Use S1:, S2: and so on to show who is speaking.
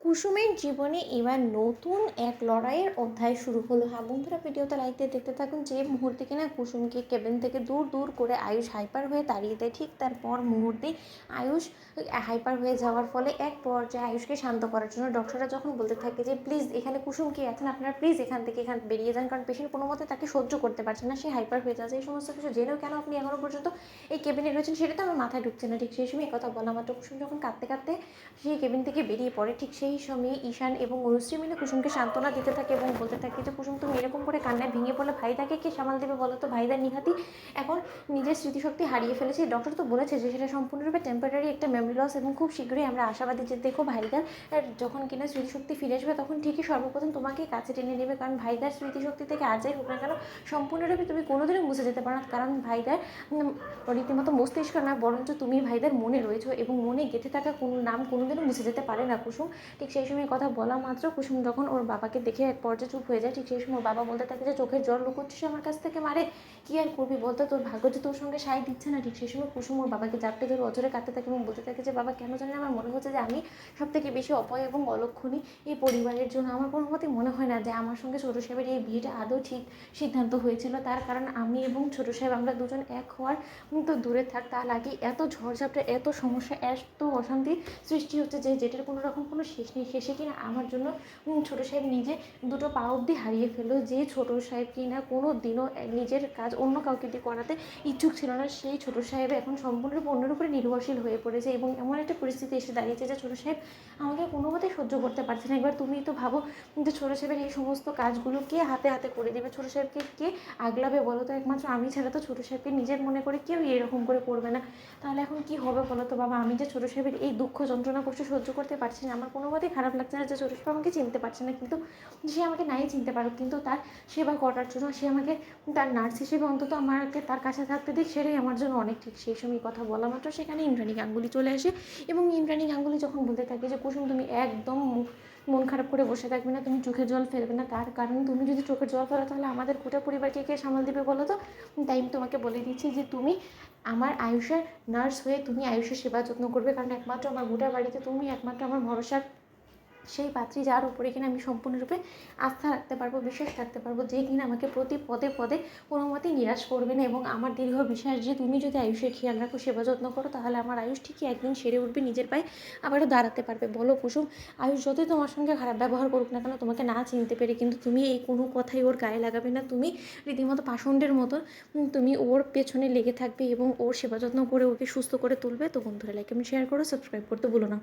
S1: কুসুমের জীবনে এবার নতুন এক লড়াইয়ের অধ্যায় শুরু হলো। হ্যাঁ বন্ধুরা, ভিডিওতে লাইক দিয়ে দেখতে থাকুন। যে মুহূর্তে কিনা কুসুমকে কেবিন থেকে দূর দূর করে আয়ুষ হাইপার হয়ে তাড়িয়ে দেয়, ঠিক তারপর মুহূর্তে আয়ুষ হাইপার হয়ে যাওয়ার ফলে এক পর্যায়ে আয়ুষকে শান্ত করার জন্য ডক্টররা যখন বলতে থাকে যে প্লিজ এখানে কুসুম কি আছেন, আপনারা প্লিজ এখান বেরিয়ে যান, কারণ পেশেন্ট কোনো মতে তাকে সহ্য করতে পারছে না, সে হাইপার হয়ে যাচ্ছে। এই সমস্ত কিছু জেনেও কেন আপনি এখনো পর্যন্ত এই কেবিনে রয়েছেন সেটা তো আমার মাথায় ঢুকছে না। ঠিক সেই সময় কথা বলা মাত্র কুসুম যখন কাঁদতে কাঁদতে সেই কেবিন থেকে বেরিয়ে পড়ে, ঠিক সেই সময় ঈশান এবং অনুশ্রী মিলে কুসুমকে সান্ত্বনা দিতে থাকে এবং বলতে থাকে যে কুসুম তুমি এরকম করে কান্নায় ভেঙে পড়লে ভাইদাকে কে সামাল দেবে বলো তো? ভাইদা নিহাতি এখন নিজের স্মৃতিশক্তি হারিয়ে ফেলেছে। ডক্টর তো বলেছে যে সেটা সম্পূর্ণরূপে টেম্পোরারি একটা মেমরি লস এবং খুব শীঘ্রই আমরা আশাবাদী যে দেখো ভাইদার যখন কিনা স্মৃতিশক্তি ফিরে আসবে তখন ঠিকই সর্বপ্রথম তোমাকে কাছে টেনে নেবে, কারণ ভাইদার স্মৃতিশক্তি থেকে আর যাই হোক না কেন সম্পূর্ণরূপে তুমি কোনোদিনও মুছে যেতে পারো না, কারণ ভাইদার রীতিমতো মস্তিষ্ক না বরঞ্চ তুমি ভাইদার মনে রয়েছো এবং মনে গেঁথে থাকা কোনো নাম কোনোদিনও মুছে যেতে পারে না কুসুম। ঠিক সেই সময় কথা বলা মাত্র কুসুম যখন ওর বাবাকে দেখে এক পর্যায়ে চুপ হয়ে যায়, ঠিক সেই সময় ওর বাবা বলতে থাকে যে চোখের জল লুকোচ্ছিস আমার কাছ থেকে, মারে কি আর করবি বলতো, তোর ভাগ্য যে তোর সঙ্গে সাই দিচ্ছে না। ঠিক সেই সময় কুসুম ওর বাবাকে জাপটে ধরে অজরে কাঁদতে থাকে এবং বলতে থাকে যে বাবা কেন জানি আমার মনে হচ্ছে যে আমি সব থেকে বেশি অপয় এবং অলক্ষণী এই পরিবারের জন্য। আমার কোনো মতেই মনে হয় না যে আমার সঙ্গে ছোটো সাহেবের এই বিয়েটা আদৌ ঠিক সিদ্ধান্ত হয়েছিল, তার কারণ আমি এবং ছোটো সাহেব আমরা দুজন এক হওয়ার তো দূরে থাক, তার আগে এত ঝড়ঝাপটা, এত সমস্যা, এত অশান্তি সৃষ্টি হচ্ছে যে যেটার কোনো রকম কোনো শেষ নেই। শেষে কিনা আমার জন্য ছোটো সাহেব নিজে দুটো পা অবধি হারিয়ে ফেললো। যে ছোটো সাহেব কিনা কোনো দিনও নিজের কাজ অন্য কাউকে দিয়ে করাতে ইচ্ছুক ছিল না, সেই ছোটো সাহেব এখন সম্পূর্ণরূপে অন্যের উপরে নির্ভরশীল হয়ে পড়েছে এবং এমন একটা পরিস্থিতি এসে দাঁড়িয়েছে যে ছোটো সাহেব আমাকে কোনো মতেই সহ্য করতে পারছে না। এবার তুমি তো ভাবো যে ছোটো সাহেবের এই সমস্ত কাজগুলো কে হাতে হাতে করে দেবে, ছোটো সাহেবকে কে আগলাবে বলো তো? একমাত্র আমি ছাড়া তো ছোটো সাহেবকে নিজের মনে করে কেউ এরকম করে করবে না। তাহলে এখন কি হবে বলো তো বাবা? আমি যে ছোটো সাহেবের এই দুঃখ যন্ত্রণা কষ্ট সহ্য করতে পারছি না, আমার কোনো মতেই খারাপ লাগছে না যে ছোটো সাহেব আমাকে চিনতে পারছে না, কিন্তু সে আমাকে নাই চিনতে পারুক, কিন্তু তার সেবা করার জন্য সে আমাকে তার নার্স হিসেবে অন্তত আমাকে তার কাছে থাকতে দিক, সেটাই আমার জন্য অনেক। ঠিক সেই সময় কথা বলা মাত্র সেখানে ইন্দ্রাণী গাঙ্গুলি চলে আসে এবং ইন্দ্রাণী গাঙ্গুলি যখন বলতে থাকে যে কুসুম তুমি একদম মন খারাপ করে বসে থাকবে না, তুমি চোখের জল ফেলবে না, তার কারণ তুমি যদি চোখের জল ফেলো তাহলে আমাদের গোটা পরিবারকে কে সামাল দিবে বলো তো? তাই আমি তোমাকে বলে দিচ্ছি যে তুমি আমার আয়ুষের নার্স হয়ে তুমি আয়ুষের সেবা যত্ন করবে, কারণ একমাত্র আমার গোটা বাড়িতে তুমি একমাত্র আমার ভরসার সেই পাত্রী, যার উপরে কিনা আমি সম্পূর্ণরূপে আস্থা রাখতে পারবো, বিশ্বাস রাখতে পারবো, যে কিনা আমাকে প্রতি পদে পদে কোনো মতেই নিরাশ করবে না। এবং আমার দীর্ঘ বিশ্বাস যে তুমি যদি আয়ুষের খেয়াল রাখো, সেবা যত্ন করো, তাহলে আমার আয়ুষ ঠিকই একদিন সেরে উঠবে, নিজের পায়ে আবারও দাঁড়াতে পারবে। বলো কুসুম, আয়ুষ যতই তোমার সঙ্গে খারাপ ব্যবহার করুক না কেন, তোমাকে না চিনতে পেরে, কিন্তু তুমি এই কোনো কথাই ওর গায়ে লাগাবে না। তুমি রীতিমতো পাষণ্ডের মতন তুমি ওর পেছনে লেগে থাকবে এবং ওর সেবা যত্ন করে ওকে সুস্থ করে তুলবে। তো বন্ধুরা, লাইক এবং শেয়ার করো, সাবস্ক্রাইব করতে ভুলো না।